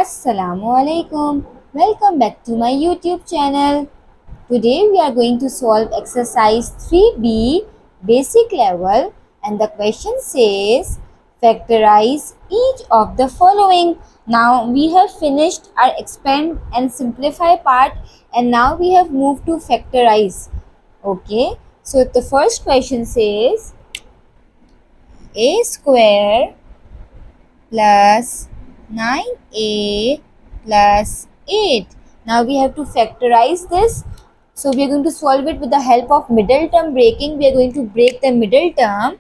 Assalamualaikum. Welcome back to my YouTube channel. Today we are going to solve exercise 3B basic level, and the question says factorize each of the following. Now we have finished our expand and simplify part, and now we have moved to factorize. Okay, so the first question says a square plus 9a plus 8. Now we have to factorize this. So we are going to solve it with the help of middle term breaking. We are going to break the middle term.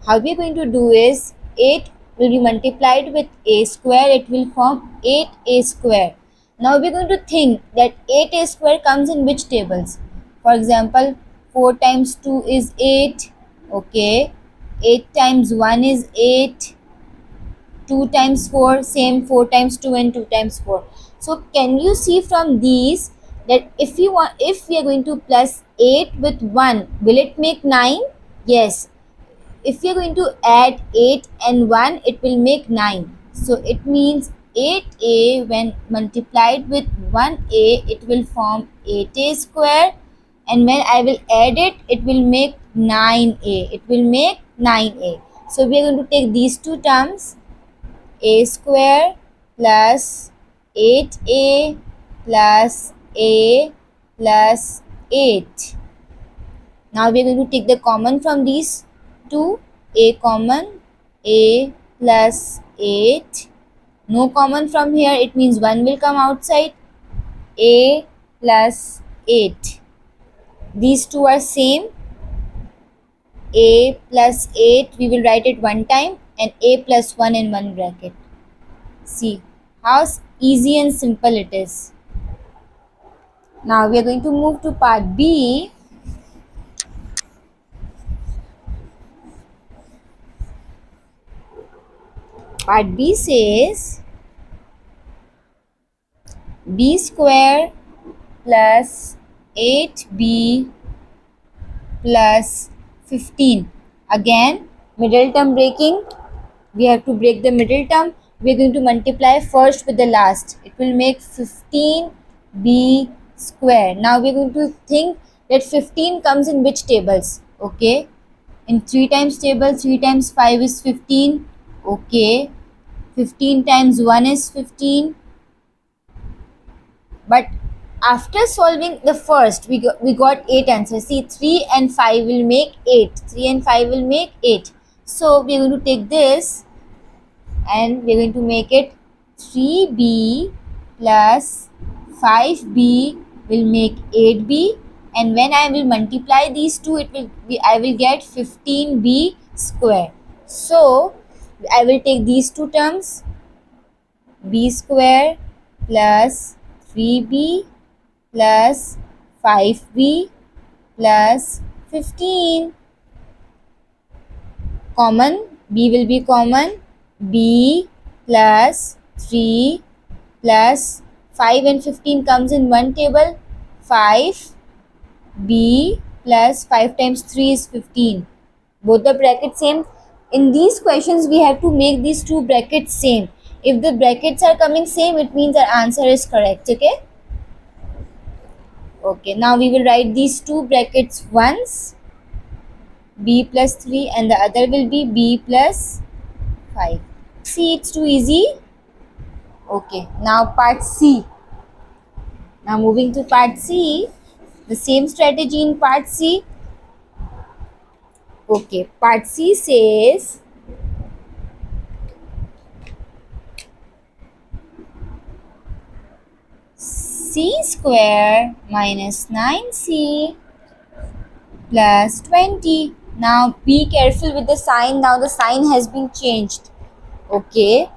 How we are going to do is 8 will be multiplied with a square. It will form 8a square. Now we are going to think that 8a square comes in which tables. For example, 4 times 2 is 8. Okay. 8 times 1 is 8. 2 times 4 same, 4 times 2 and 2 times 4. So can you see from these that if we are going to plus 8 with 1, will it make 9? Yes. If we are going to add 8 and 1, it will make 9. So it means 8a when multiplied with 1a, it will form 8a square, and when I will add it, it will make 9a. It will make 9a. So we are going to take these two terms, a square plus 8a plus a plus 8. Now we are going to take the common from these two, a common, a plus 8. No common from here, it means 1 will come outside, a plus 8. These two are same, a plus 8 we will write it one time and a plus 1 in one bracket. See how easy and simple it is. Now we are going to move to part B. Part B says b square plus 8b plus 15. Again, middle term breaking. We have to break the middle term. We are going to multiply first with the last. It will make 15b square. Now we are going to think that 15 comes in which tables. Okay. In 3 times table, 3 times 5 is 15. Okay. 15 times 1 is 15. But after solving the first, we got 8 answers. See, 3 and 5 will make 8. 3 and 5 will make 8. So we are going to take this and we are going to make it 3b plus 5b will make 8b, and when I will multiply these two, I will get 15b square. So I will take these two terms, b square plus 3b plus 5b plus 15. Common, b will be common, b plus 3 plus 5 and 15 comes in one table, 5b plus 5 times 3 is 15. Both the brackets same. In these questions we have to make these two brackets same. If the brackets are coming same, it means our answer is correct. Okay, now we will write these two brackets once, b plus 3, and the other will be b plus 5. See, it's too easy. Okay, now part C. Now moving to part C, the same strategy in part C. Okay, part C says c square minus 9c plus 20. Now be careful with the sign. Now the sign has been changed. Okay,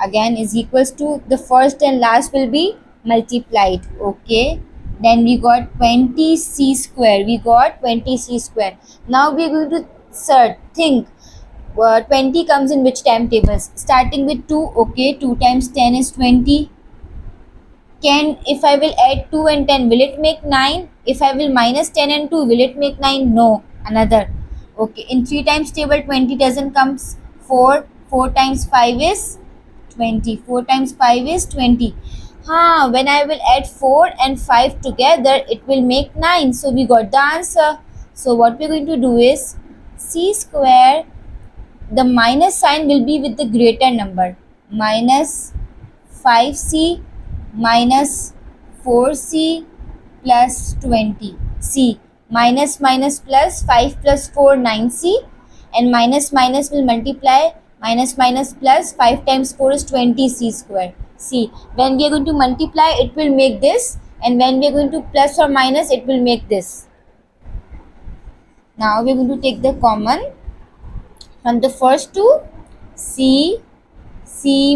again is equals to the first and last will be multiplied. Okay, then we got 20c square. We got 20c square. Now we are going to think 20 comes in which time tables. Starting with 2. Okay, 2 times 10 is 20. If I will add 2 and 10, will it make 9? If I will minus 10 and 2, will it make 9? No. Another. Okay, in 3 times table, 20 doesn't come. 4 times 5 is 20. 4 times 5 is 20. When I will add 4 and 5 together, it will make 9. So we got the answer. So what we're going to do is c square, the minus sign will be with the greater number. Minus 5c minus 4c plus 20. C. Minus minus plus 5 plus 4 9c, and minus minus will multiply. Minus minus plus 5 times 4 is 20c square. C. When we are going to multiply, it will make this, and when we are going to plus or minus, it will make this. Now we are going to take the common from the first two. C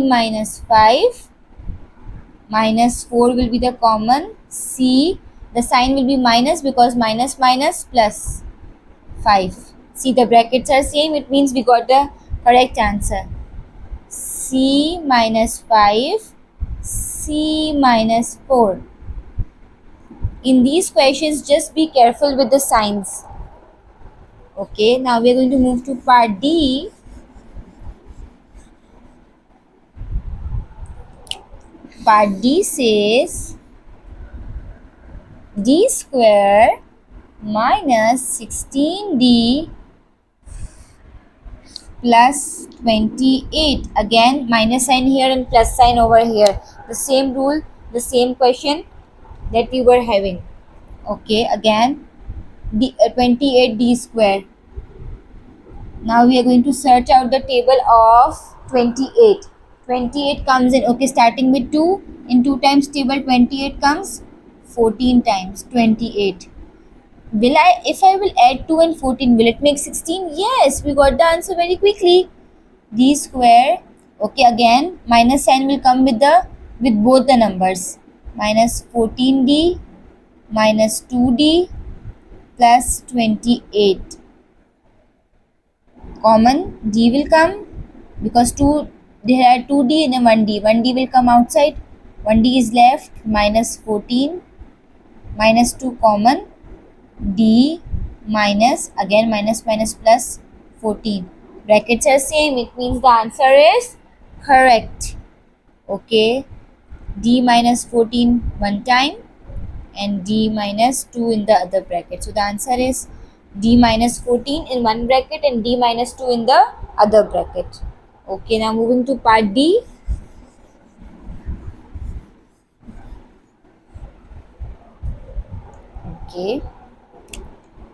minus 5 minus 4 will be the common. C, the sign will be minus because minus minus plus 5. See, the brackets are same, it means we got the correct answer. C minus 5, C minus 4. In these questions, just be careful with the signs. Okay, now we are going to move to part D. Part D says d square minus 16d plus 28. Again, minus sign here and plus sign over here. The same rule, the same question that we were having. Okay, again, 28d square. Now we are going to search out the table of 28. 28 comes in, okay, starting with 2. In 2 times table, 28 comes 14 times 28. If I will add 2 and 14, will it make 16? Yes, we got the answer very quickly. D square. Okay, again, minus sign will come with both the numbers. Minus 14d minus 2d plus 28. Common d will come because there are 2d and 1d. 1d will come outside. 1d is left. Minus 14 minus 2 common. D minus, again minus minus plus 14. Brackets are same, it means the answer is correct. Okay, D minus 14 one time and D minus 2 in the other bracket. So the answer is D minus 14 in one bracket and D minus 2 in the other bracket. Okay, now moving to part D. Okay,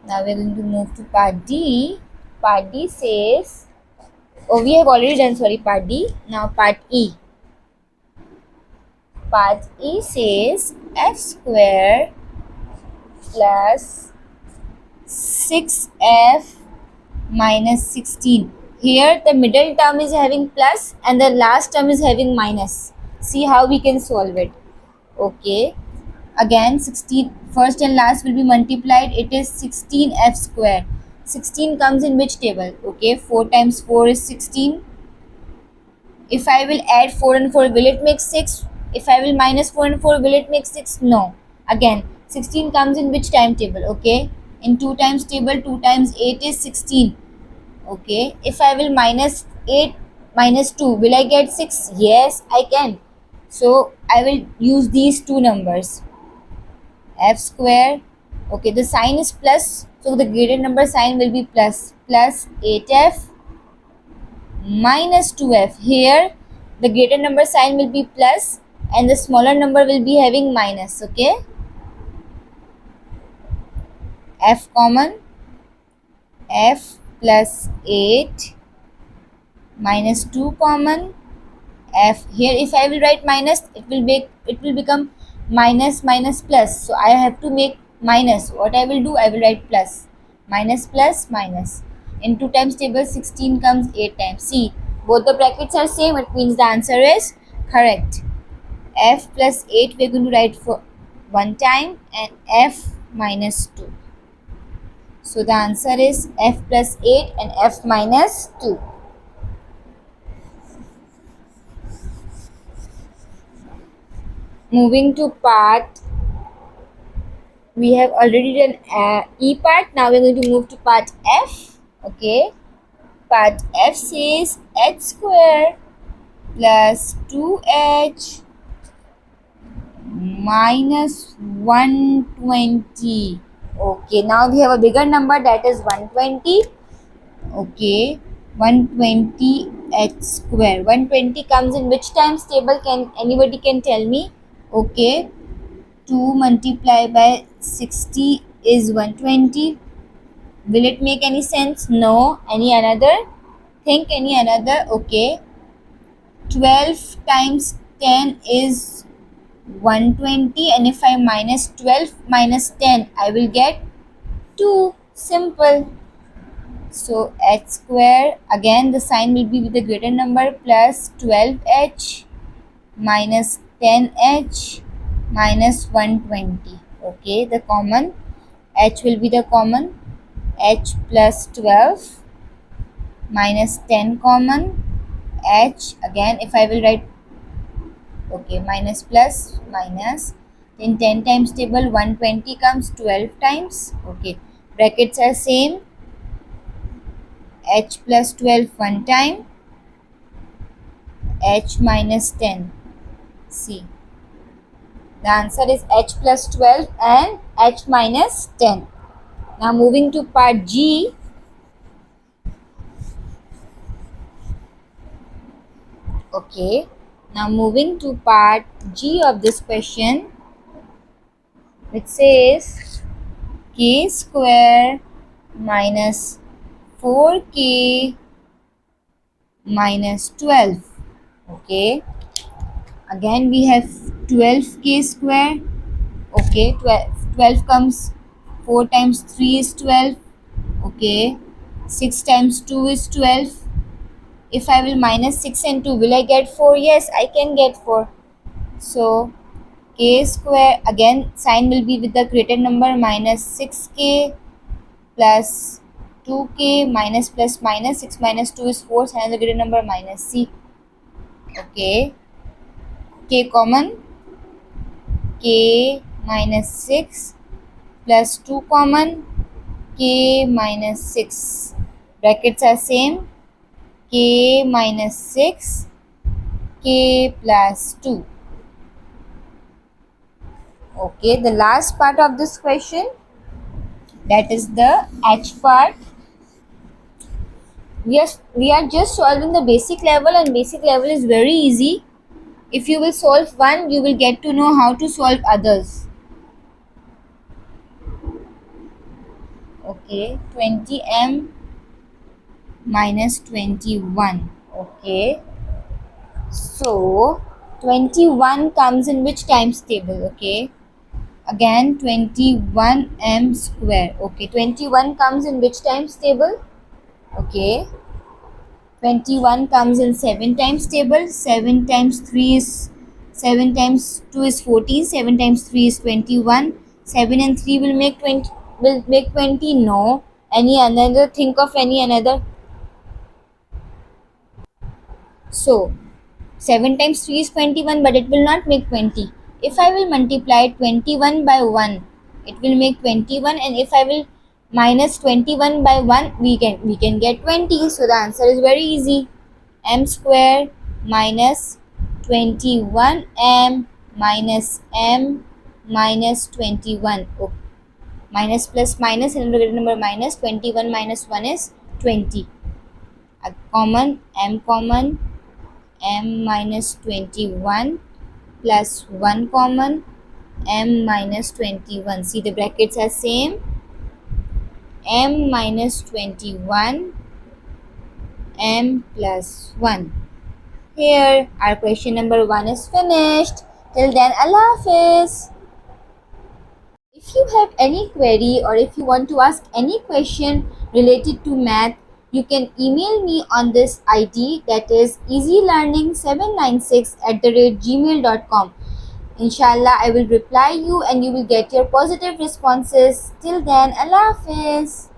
now we are going to move to part D. Part D says, we have already done, part D. Now part E. Part E says f square plus 6f minus 16. Here the middle term is having plus and the last term is having minus. See how we can solve it. Okay, again 16, first and last will be multiplied. It is 16f square. 16 comes in which table? Okay, 4 times 4 is 16. If I will add 4 and 4, will it make 6? If I will minus 4 and 4, will it make 6? No. Again, 16 comes in which timetable? Okay, in 2 times table, 2 times 8 is 16. Okay, if I will minus 8 minus 2, will I get 6? Yes, I can. So I will use these two numbers. F square. Okay, the sign is plus, so the greater number sign will be plus. Plus 8f minus 2f. Here the greater number sign will be plus and the smaller number will be having minus. Okay, f common. F plus 8 minus 2 common. F here, if I will write minus, it will become minus minus plus, so I have to make minus. What I will do, I will write plus. Minus plus minus. In 2 times table, 16 comes 8 times. See, both the brackets are same, it means the answer is correct. F plus 8 we are going to write for one time and F minus 2. So the answer is F plus 8 and F minus 2. Moving to part, we have already done E part. Now we are going to move to part F. Okay, part F says h square plus 2h minus 120. Okay, now we have a bigger number, that is 120. Okay, 120 h square. 120 comes in which times table? Can anybody can tell me? Okay, 2 multiplied by 60 is 120. Will it make any sense? No. Any another? Think any another? Okay. 12 times 10 is 120, and if I minus 12 minus 10, I will get 2. Simple. So h square, again the sign will be with the greater number, plus 12h minus 10h minus 120. Okay, the common h will be the common, h plus 12 minus 10 common, h again if I will write, okay, minus plus minus, in 10 times table 120 comes 12 times. Okay, brackets are same, h plus 12 one time, h minus 10. See, the answer is h plus 12 and h minus 10. Now moving to part G. Okay, now moving to part G of this question, which says k square minus 4k minus 12. Okay, again we have 12k square. Okay, 12 comes 4 times 3 is 12. Okay, 6 times 2 is 12. If I will minus 6 and 2, will I get 4? Yes, I can get 4. So k square, again sign will be with the greater number, minus 6k plus 2k minus plus minus, 6 minus 2 is 4, sign the greater number, minus c. Okay, k common, k minus 6 plus 2 common, k minus 6. Brackets are same, k minus 6, k plus 2. Okay, the last part of this question, that is the h part. We are just solving the basic level, and basic level is very easy. If you will solve one, you will get to know how to solve others. Okay, 20m minus 21. Okay, so 21 comes in which times table? Okay, again 21m square. Okay, 21 comes in which times table? Okay, 21 comes in 7 times table. 7 times 3 is 7 times 2 is 14. 7 times 3 is 21. 7 and 3 will make 20. Will make 20. No. Any another? Think of any another. So 7 times 3 is 21, but it will not make 20. If I will multiply 21 by 1, it will make 21, and if I will minus 21 by 1, we can get 20. So the answer is very easy. M square minus 21m minus m minus 21. Oh, minus plus minus, and the number minus 21 minus 1 is 20. A common, m common, m minus 21 plus 1 common, m minus 21. See, the brackets are same, m minus 21, m plus 1. Here our question number 1 is finished. Till then, Allah Hafiz. If you have any query, or if you want to ask any question related to math, you can email me on this ID, that is easylearning796@gmail.com. Inshallah, I will reply you and you will get your positive responses. Till then, Allah Hafiz.